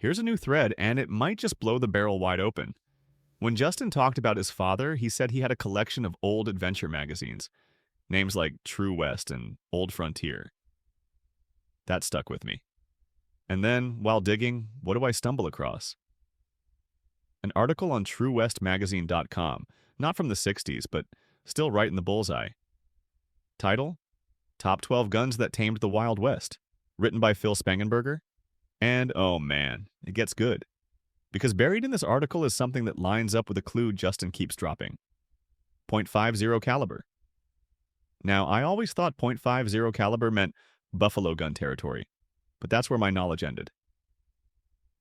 Here's a new thread, and it might just blow the barrel wide open. When Justin talked about his father, he said he had a collection of old adventure magazines, names like True West and Old Frontier. That stuck with me. And then, while digging, what do I stumble across? An article on TrueWestMagazine.com, not from the 60s, but still right in the bullseye. Title: Top 12 Guns That Tamed the Wild West, written by Phil Spangenberger. And oh man, it gets good. Because buried in this article is something that lines up with a clue Justin keeps dropping. .50 caliber. Now, I always thought .50 caliber meant buffalo gun territory, but that's where my knowledge ended.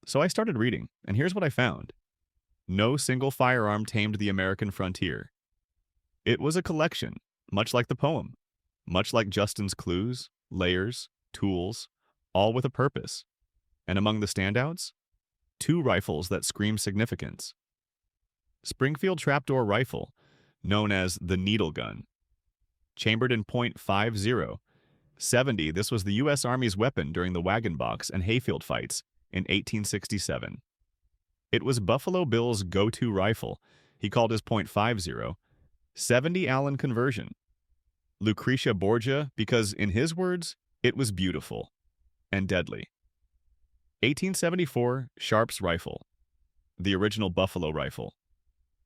So I started reading, and here's what I found. No single firearm tamed the American frontier. It was a collection, much like the poem, much like Justin's clues, layers, tools, all with a purpose. And among the standouts, two rifles that scream significance. Springfield trapdoor rifle, known as the needle gun. Chambered in .50, 70, this was the U.S. Army's weapon during the wagon box and hayfield fights in 1867. It was Buffalo Bill's go-to rifle. He called his .50 70 Allen conversion. Lucretia Borgia, because in his words, it was beautiful and deadly. 1874 Sharp's rifle, the original Buffalo rifle,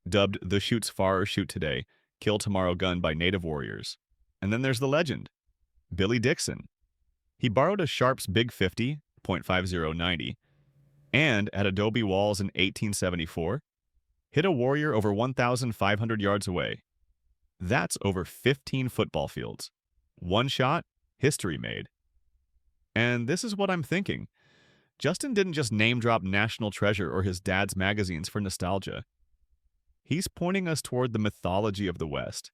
dubbed the shoots far or shoot today, kill tomorrow gun by native warriors. And then there's the legend, Billy Dixon. He borrowed a Sharp's Big 50, .50 90, and at Adobe Walls in 1874, hit a warrior over 1,500 yards away. That's over 15 football fields. One shot, history made. And this is what I'm thinking. Justin didn't just name-drop National Treasure or his dad's magazines for nostalgia. He's pointing us toward the mythology of the West.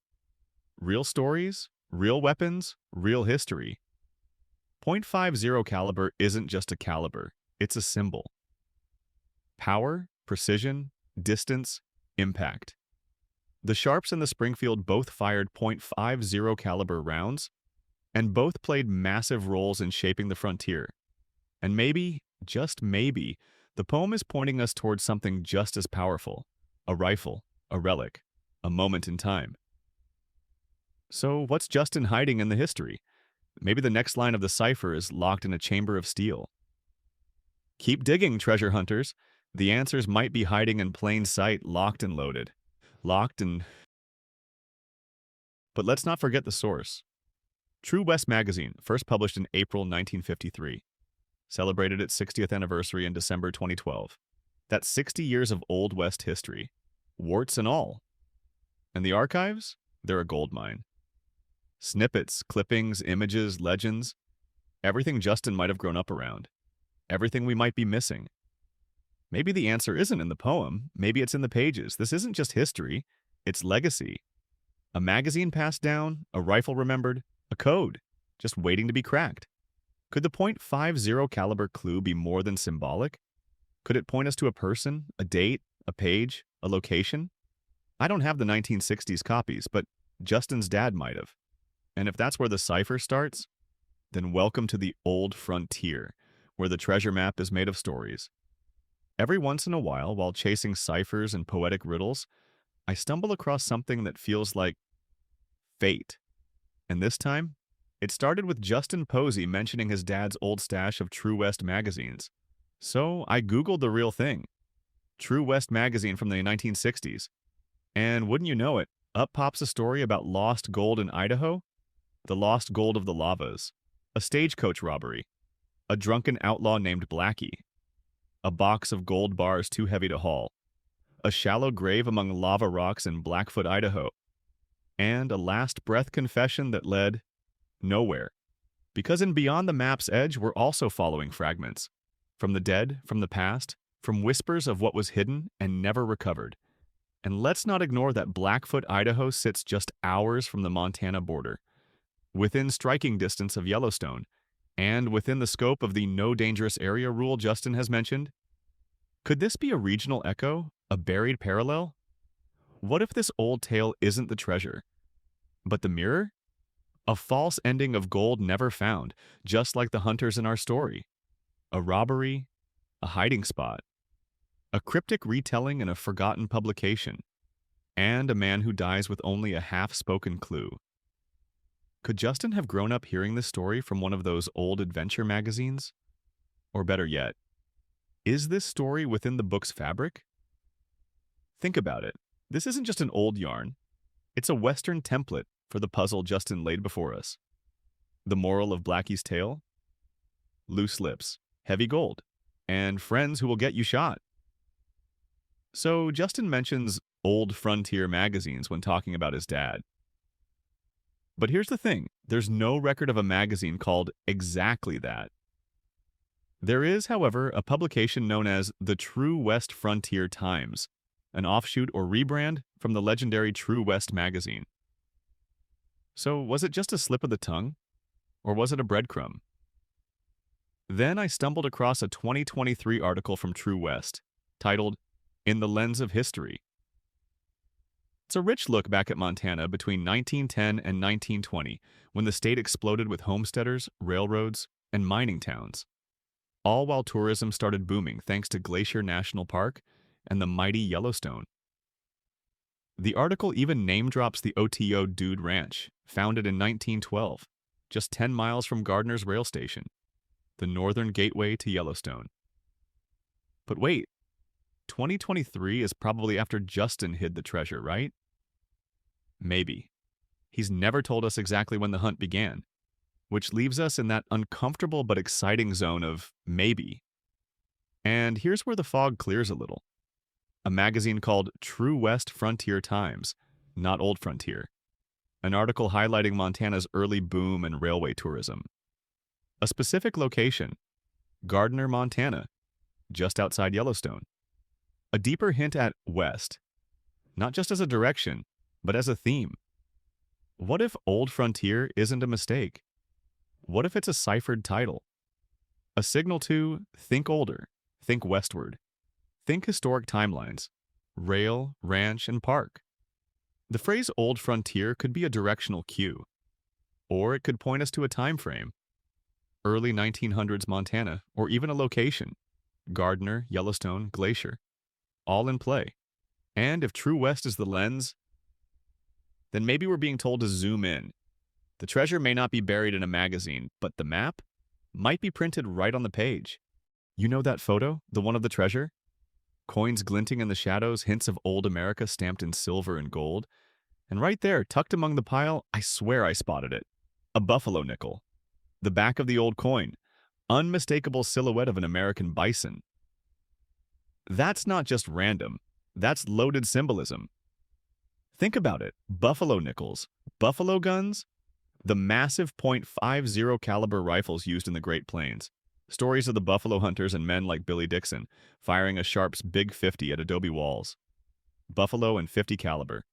Real stories, real weapons, real history. .50 caliber isn't just a caliber, it's a symbol. Power, precision, distance, impact. The Sharps and the Springfield both fired .50 caliber rounds, and both played massive roles in shaping the frontier. And maybe, just maybe, the poem is pointing us towards something just as powerful. A rifle, a relic, a moment in time. So what's Justin hiding in the history? Maybe the next line of the cipher is locked in a chamber of steel. Keep digging, treasure hunters. The answers might be hiding in plain sight, locked and loaded. But let's not forget the source. True West magazine, first published in April 1953. Celebrated its 60th anniversary in December 2012. That's 60 years of Old West history. Warts and all. And the archives? They're a goldmine. Snippets, clippings, images, legends. Everything Justin might have grown up around. Everything we might be missing. Maybe the answer isn't in the poem. Maybe it's in the pages. This isn't just history. It's legacy. A magazine passed down, a rifle remembered, a code, just waiting to be cracked. Could the .50 caliber clue be more than symbolic? Could it point us to a person, a date, a page, a location? I don't have the 1960s copies, but Justin's dad might have. And if that's where the cipher starts, then welcome to the old frontier, where the treasure map is made of stories. Every once in a while chasing ciphers and poetic riddles, I stumble across something that feels like fate. And this time, it started with Justin Posey mentioning his dad's old stash of True West magazines. So I Googled the real thing. True West magazine from the 1960s. And wouldn't you know it, up pops a story about lost gold in Idaho, the lost gold of the lavas, a stagecoach robbery, a drunken outlaw named Blackie, a box of gold bars too heavy to haul, a shallow grave among lava rocks in Blackfoot, Idaho, and a last breath confession that led nowhere. Because in Beyond the Map's Edge, we're also following fragments. From the dead, from the past, from whispers of what was hidden and never recovered. And let's not ignore that Blackfoot, Idaho sits just hours from the Montana border, within striking distance of Yellowstone, and within the scope of the no dangerous area rule Justin has mentioned. Could this be a regional echo, a buried parallel? What if this old tale isn't the treasure, but the mirror? A false ending of gold never found, just like the hunters in our story. A robbery, a hiding spot, a cryptic retelling in a forgotten publication, and a man who dies with only a half-spoken clue. Could Justin have grown up hearing this story from one of those old adventure magazines? Or better yet, is this story within the book's fabric? Think about it. This isn't just an old yarn. It's a Western template for the puzzle Justin laid before us. The moral of Blackie's tale? Loose lips, heavy gold, and friends who will get you shot. So Justin mentions old frontier magazines when talking about his dad. But here's the thing, there's no record of a magazine called exactly that. There is, however, a publication known as the True West Frontier Times, an offshoot or rebrand from the legendary True West magazine. So was it just a slip of the tongue? Or was it a breadcrumb? Then I stumbled across a 2023 article from True West, titled, "In the Lens of History." It's a rich look back at Montana between 1910 and 1920, when the state exploded with homesteaders, railroads, and mining towns, all while tourism started booming thanks to Glacier National Park and the mighty Yellowstone. The article even name-drops the OTO Dude Ranch, founded in 1912, just 10 miles from Gardner's rail station, the northern gateway to Yellowstone. But wait, 2023 is probably after Justin hid the treasure, right? Maybe. He's never told us exactly when the hunt began, which leaves us in that uncomfortable but exciting zone of maybe. And here's where the fog clears a little. A magazine called True West Frontier Times, not Old Frontier. An article highlighting Montana's early boom in railway tourism. A specific location, Gardner, Montana, just outside Yellowstone. A deeper hint at West, not just as a direction, but as a theme. What if Old Frontier isn't a mistake? What if it's a ciphered title? A signal to think older, think westward, think historic timelines, rail, ranch, and park. The phrase Old Frontier could be a directional cue, or it could point us to a time frame, early 1900s Montana, or even a location, Gardner, Yellowstone, Glacier, all in play. And if True West is the lens, then maybe we're being told to zoom in. The treasure may not be buried in a magazine, but the map might be printed right on the page. You know that photo, the one of the treasure? Coins glinting in the shadows, hints of old America stamped in silver and gold. And right there, tucked among the pile, I swear I spotted it. A buffalo nickel. The back of the old coin. Unmistakable silhouette of an American bison. That's not just random. That's loaded symbolism. Think about it. Buffalo nickels. Buffalo guns? The massive .50 caliber rifles used in the Great Plains. Stories of the buffalo hunters and men like Billy Dixon, firing a Sharp's Big 50 at adobe walls. Buffalo and .50 caliber.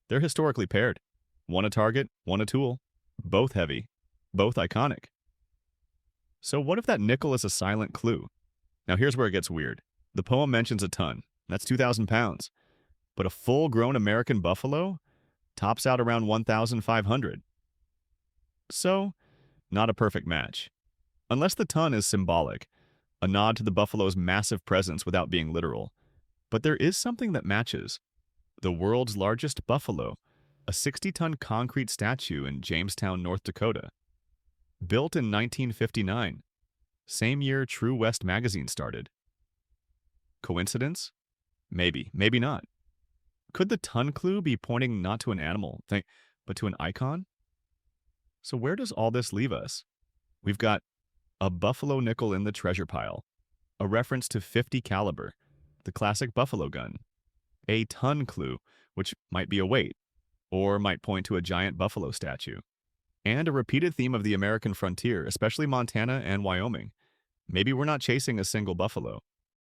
They're historically paired. One a target, one a tool. Both heavy. Both iconic. So what if that nickel is a silent clue? Now here's where it gets weird. The poem mentions a ton. That's 2,000 pounds. But a full-grown American buffalo tops out around 1,500. So, not a perfect match. Unless the ton is symbolic, a nod to the buffalo's massive presence without being literal. But there is something that matches. The world's largest buffalo, a 60-ton concrete statue in Jamestown, North Dakota. Built in 1959, same year True West magazine started. Coincidence? Maybe, maybe not. Could the ton clue be pointing not to an animal, but to an icon? So where does all this leave us? We've got a buffalo nickel in the treasure pile, a reference to .50 caliber, the classic buffalo gun, a ton clue, which might be a weight, or might point to a giant buffalo statue, and a repeated theme of the American frontier, especially Montana and Wyoming. Maybe we're not chasing a single buffalo.